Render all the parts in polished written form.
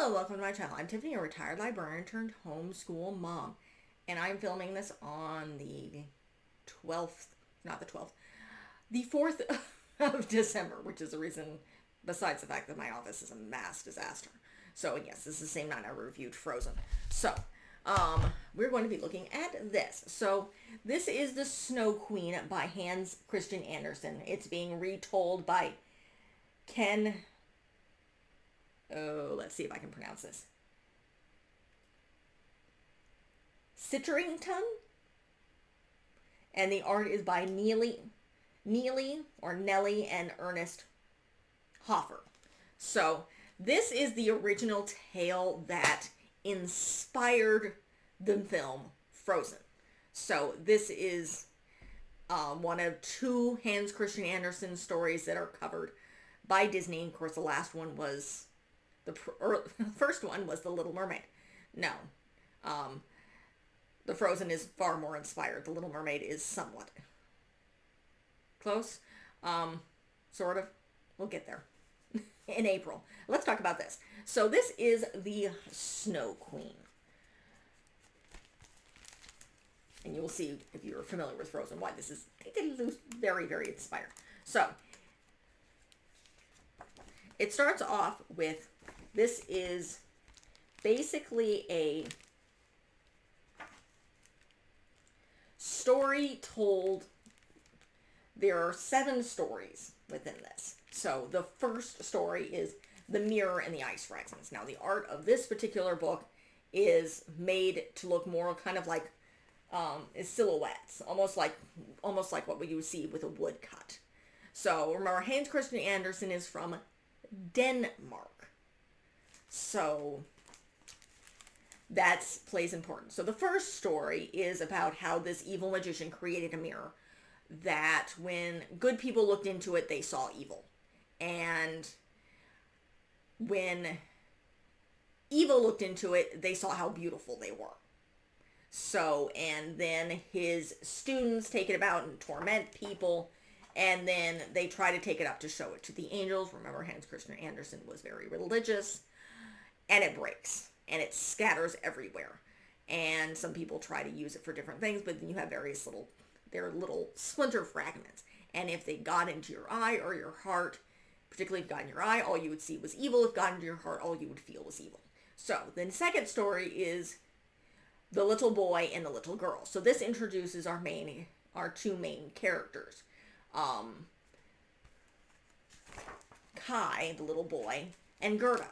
Hello, welcome to my channel. I'm Tiffany, a retired librarian turned homeschool mom. And I'm filming this on the 12th, not the 12th, the 4th of December, which is the reason, besides the fact that my office is a mass disaster. So yes, this is the same night I reviewed Frozen. So, we're going to be looking at this. So, this is The Snow Queen by Hans Christian Andersen. It's being retold by Ken, let's see if I can pronounce this, Setterington, and the art is by Nelly and Ernst Hofer. So this is the original tale that inspired the film Frozen. So this is one of two Hans Christian Andersen stories that are covered by Disney. Of course, the last one was the first one was The Little Mermaid. No, the Frozen is far more inspired. The Little Mermaid is somewhat close, sort of. We'll get there in April. Let's talk about this. So this is the Snow Queen. And you will see, if you're familiar with Frozen, why this is very, very inspired. So, it starts off with, this is basically a story told. There are 7 stories within this. So the first story is The Mirror and the Ice Fragments. Now the art of this particular book is made to look more kind of like silhouettes, almost like what you would see with a woodcut. So remember, Hans Christian Andersen is from Denmark. So that plays important. So the first story is about how this evil magician created a mirror that when good people looked into it, they saw evil. And when evil looked into it, they saw how beautiful they were. So, and then his students take it about and torment people. And then they try to take it up to show it to the angels. Remember, Hans Christian Andersen was very religious. And it breaks. And it scatters everywhere. And some people try to use it for different things. But then you have various little splinter fragments. And if they got into your eye or your heart, particularly if it got in your eye, all you would see was evil. If it got into your heart, all you would feel was evil. So, the second story is the little boy and the little girl. So this introduces our two main characters. Kai, the little boy, and Gerda,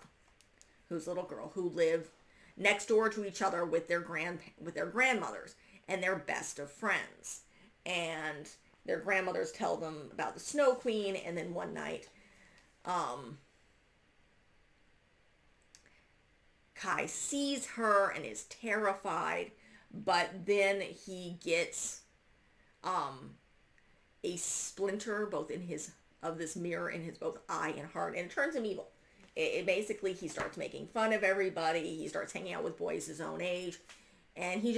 who's a little girl, who live next door to each other with their grandmothers, and they're best of friends. And their grandmothers tell them about the Snow Queen, and then one night, Kai sees her and is terrified, but then he gets a splinter both in this mirror in his both eye and heart, and it turns him evil. It basically, he starts making fun of everybody. He starts hanging out with boys his own age, and he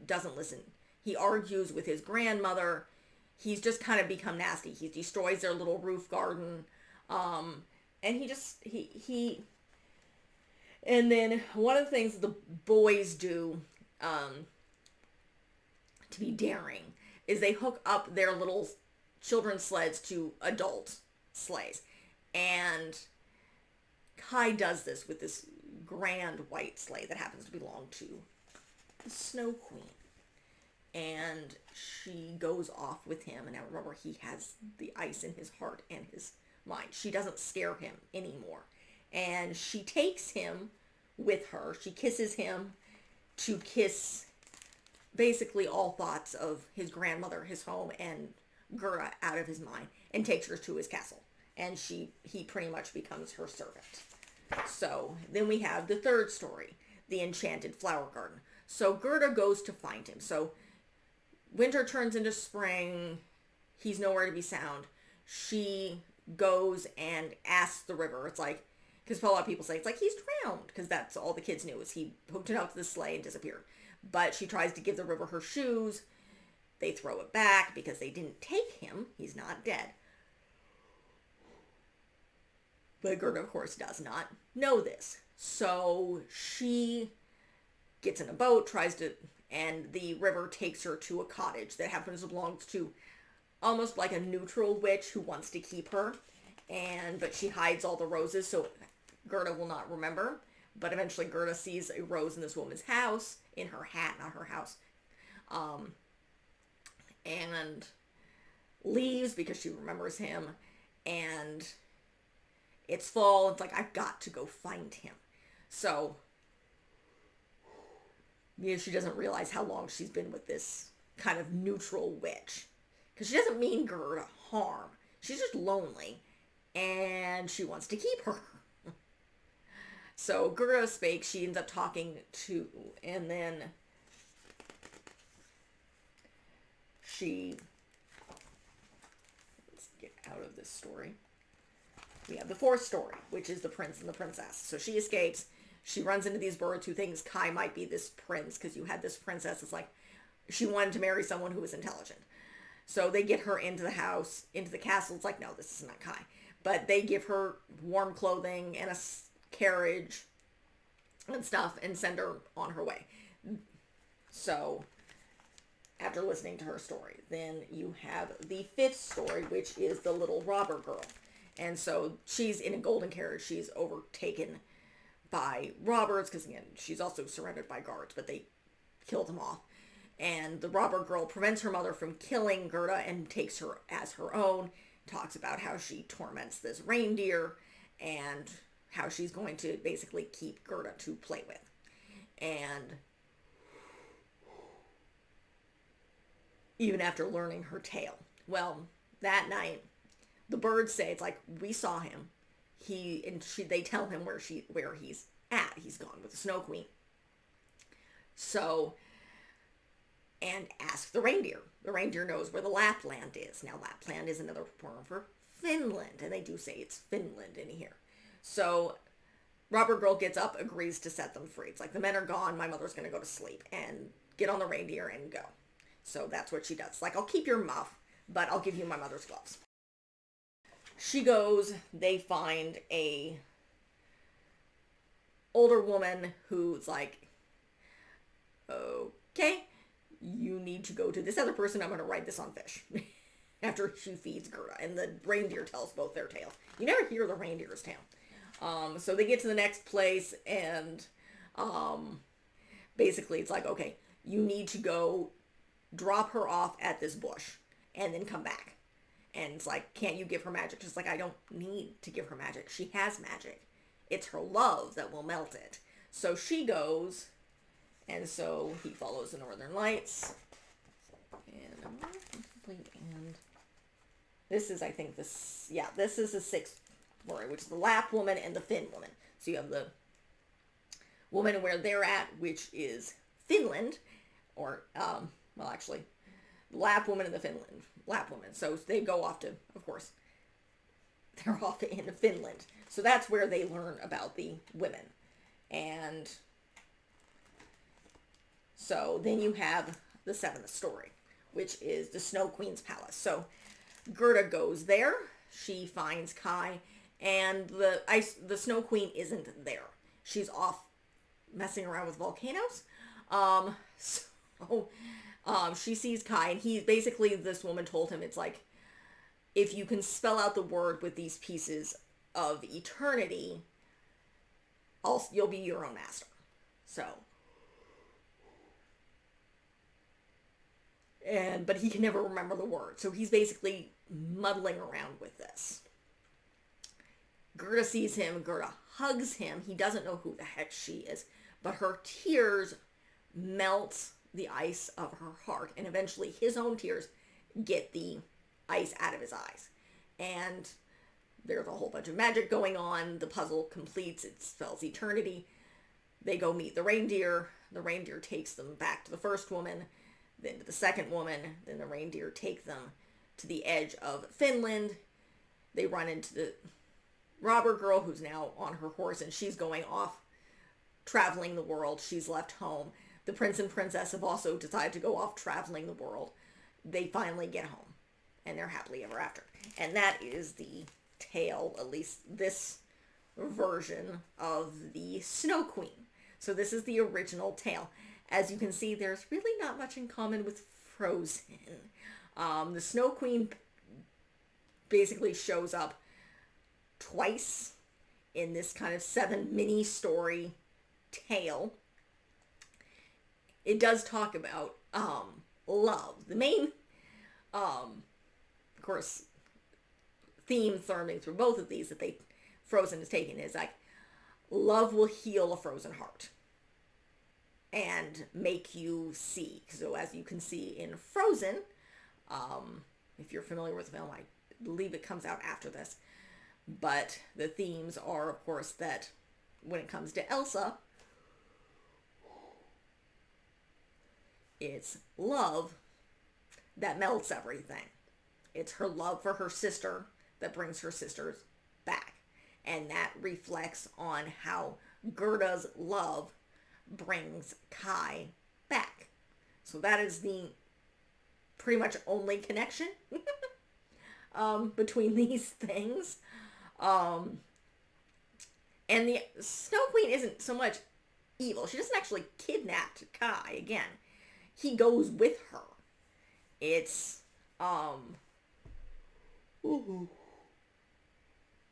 doesn't listen. He argues with his grandmother. He's just kind of become nasty. He destroys their little roof garden, and and then one of the things the boys do to be daring is they hook up their little children's sleds to adult sleighs. And Kai does this with this grand white sleigh that happens to belong to the Snow Queen. And she goes off with him. And now remember, he has the ice in his heart and his mind. She doesn't scare him anymore. And she takes him with her. She kisses him to kiss basically all thoughts of his grandmother, his home, and Gerda out of his mind, and takes her to his castle. And he pretty much becomes her servant. So then we have the third story, the Enchanted Flower Garden. So Gerda goes to find him. So winter turns into spring. He's nowhere to be found. She goes and asks the river. It's like, because a lot of people say, it's like he's drowned. Because that's all the kids knew, is he hooked it up to the sleigh and disappeared. But she tries to give the river her shoes. They throw it back because they didn't take him. He's not dead. But Gerda, of course, does not know this. So she gets in a boat, and the river takes her to a cottage that happens to belong to almost like a neutral witch who wants to keep her. But she hides all the roses, so Gerda will not remember. But eventually Gerda sees a rose in this woman's house, in her hat, not her house, and leaves because she remembers him. And it's fall. It's like, I've got to go find him. So, she doesn't realize how long she's been with this kind of neutral witch. Because she doesn't mean Gerda harm. She's just lonely. And she wants to keep her. So Gerda spake, she ends up talking to, and then let's get out of this story. We have the fourth story, which is the prince and the princess. So she escapes. She runs into these birds who thinks Kai might be this prince, because you had this princess. It's like she wanted to marry someone who was intelligent. So they get her into the house, into the castle. It's like, no, this is not Kai. But they give her warm clothing and a carriage and stuff and send her on her way. So after listening to her story, then you have the fifth story, which is the little robber girl. And so she's in a golden carriage. She's overtaken by robbers because, again, she's also surrounded by guards, but they killed them off. And the robber girl prevents her mother from killing Gerda and takes her as her own. Talks about how she torments this reindeer and how she's going to basically keep Gerda to play with. And even after learning her tale. Well, that night, the birds say, it's like, we saw him. They tell him where he's at. He's gone with the Snow Queen. So, and ask the reindeer. The reindeer knows where the Lapland is. Now, Lapland is another form for Finland, and they do say it's Finland in here. So, robber girl gets up, agrees to set them free. It's like, the men are gone, my mother's going to go to sleep, and get on the reindeer and go. So that's what she does. It's like, I'll keep your muff, but I'll give you my mother's gloves. She goes, they find a older woman who's like, okay, you need to go to this other person. I'm going to ride this on fish. After she feeds Gerda. And the reindeer tells both their tales. You never hear the reindeer's tale. So they get to the next place and basically it's like, okay, you need to go drop her off at this bush and then come back. And it's like, can't you give her magic? Just like, I don't need to give her magic. She has magic. It's her love that will melt it. So she goes, and so he follows the Northern Lights. And I'm not complete. And this is, I think, this is the sixth story, which is the Lap woman and the Finn woman. So you have the woman where they're at, which is Finland, or, actually, the Lap woman and the Finland. Lap woman. So they go off to, of course, they're off in Finland. So that's where they learn about the women. And so then you have the seventh story, which is the Snow Queen's palace. So Gerda goes there. She finds Kai, and the Snow Queen isn't there. She's off messing around with volcanoes. She sees Kai, and this woman told him, it's like, if you can spell out the word with these pieces of eternity, you'll be your own master. So, but he can never remember the word. So he's basically muddling around with this. Gerda sees him. Gerda hugs him. He doesn't know who the heck she is, but her tears melt the ice of her heart, and eventually his own tears get the ice out of his eyes. And there's a whole bunch of magic going on. The puzzle completes. It spells eternity. They go meet the reindeer. The reindeer takes them back to the first woman, then to the second woman. Then the reindeer take them to the edge of Finland. They run into the robber girl, who's now on her horse, and she's going off traveling the world. She's left home. The prince and princess have also decided to go off traveling the world. They finally get home, and they're happily ever after. And that is the tale, at least this version of the Snow Queen. So this is the original tale. As you can see, there's really not much in common with Frozen. The Snow Queen basically shows up twice in this kind of 7 mini story tale. It does talk about love. The main, of course, theme threading through both of these that Frozen is taking is like, love will heal a frozen heart and make you see. So as you can see in Frozen, if you're familiar with the film, I believe it comes out after this, but the themes are, of course, that when it comes to Elsa, it's love that melts everything. It's her love for her sister that brings her sisters back. And that reflects on how Gerda's love brings Kai back. So that is the pretty much only connection between these things. And the Snow Queen isn't so much evil. She doesn't actually kidnap Kai again. He goes with her. It's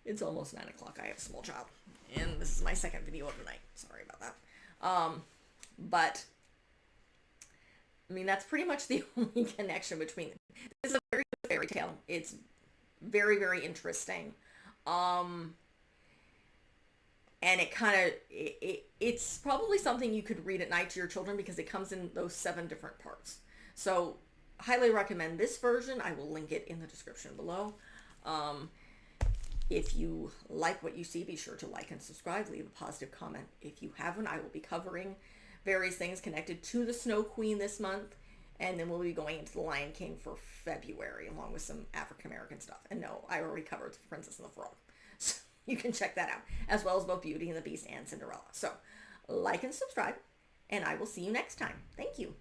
it's almost 9 o'clock. I have a small child, and this is my second video of the night. Sorry about that. But I mean, that's pretty much the only connection between them. This is a very good fairy tale. It's very, very interesting. And it kind of, it's probably something you could read at night to your children because it comes in those 7 different parts. So highly recommend this version. I will link it in the description below. If you like what you see, be sure to like and subscribe. Leave a positive comment. If you haven't, I will be covering various things connected to the Snow Queen this month. And then we'll be going into the Lion King for February, along with some African American stuff. And no, I already covered The Princess and the Frog. So you can check that out, as well as both Beauty and the Beast and Cinderella. So like and subscribe, and I will see you next time. Thank you.